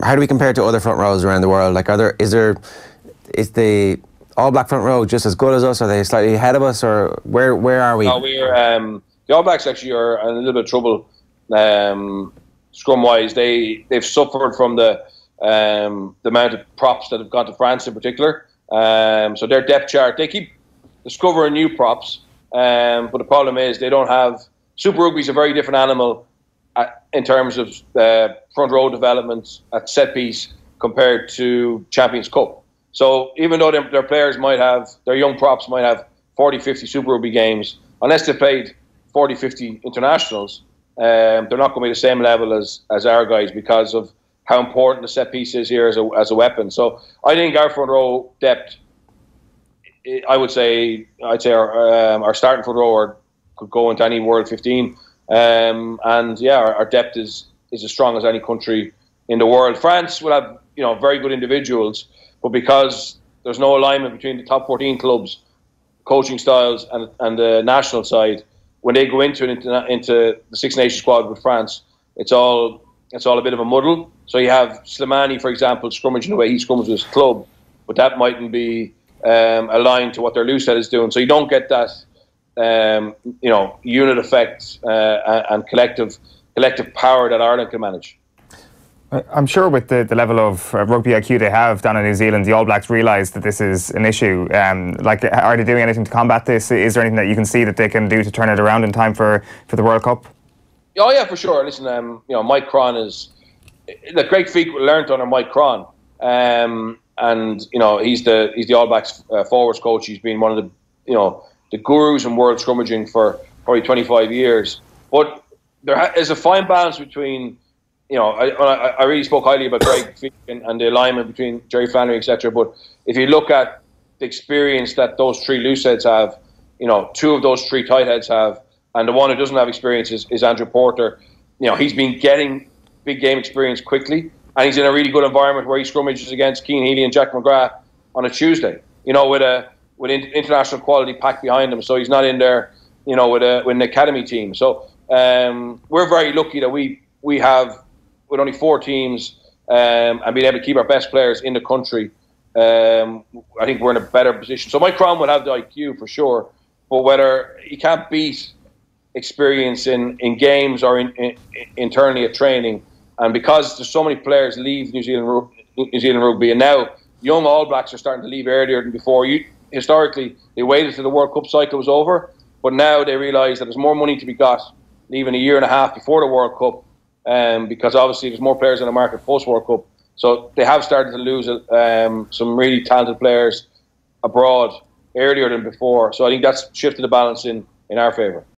how do we compare to other front rows around the world? Like, is the All Black front row just as good as us? Are they slightly ahead of us, or where are we? No, the All Blacks actually are in a little bit of trouble scrum wise. They've suffered from the amount of props that have gone to France in particular. So their depth chart, they keep discovering new props, but the problem is they don't have. Super Rugby is a very different animal in terms of front row development at set piece compared to Champions Cup. So even though their players might have, their young props might have 40, 50 Super Rugby games, unless they played 40, 50 internationals, they're not going to be the same level as our guys because of how important the set piece is here as a weapon. So I think our front row depth, I'd say our starting front row could go into any World 15, and yeah, our depth is as strong as any country in the world. France will have very good individuals, but because there's no alignment between the top 14 clubs, coaching styles, and the national side, when they go into the Six Nations squad with France, it's all a bit of a muddle. So you have Slimani, for example, scrummaging the way he scrums with his club, but that mightn't be aligned to what their loose head is doing. So you don't get that unit effect and collective power that Ireland can manage. I'm sure with the level of rugby IQ they have down in New Zealand, the All Blacks realise that this is an issue. Are they doing anything to combat this? Is there anything that you can see that they can do to turn it around in time for the World Cup? Oh yeah, for sure. Listen, Mike Cron is the great feat learned under Mike Cron, and he's the All Blacks forwards coach. He's been one of the gurus in world scrummaging for probably 25 years. But there is a fine balance between. I really spoke highly about Greg Fegan and the alignment between Jerry Flannery, etc. But if you look at the experience that those three loose heads have, two of those three tight heads have, and the one who doesn't have experience is Andrew Porter. He's been getting big game experience quickly, and he's in a really good environment where he scrummages against Cian Healy and Jack McGrath on a Tuesday. With international quality packed behind him, so he's not in there, with an academy team. So we're very lucky that we have. With only 4 teams and being able to keep our best players in the country, I think we're in a better position. So Mike Cron would have the IQ for sure, but whether he can't beat experience in games or internally at training, and because there's so many players leave New Zealand rugby, and now young All Blacks are starting to leave earlier than before. Historically, they waited till the World Cup cycle was over, but now they realise that there's more money to be got leaving a year and a half before the World Cup. Because obviously there's more players in the market post-World Cup. So they have started to lose some really talented players abroad earlier than before. So I think that's shifted the balance in our favour.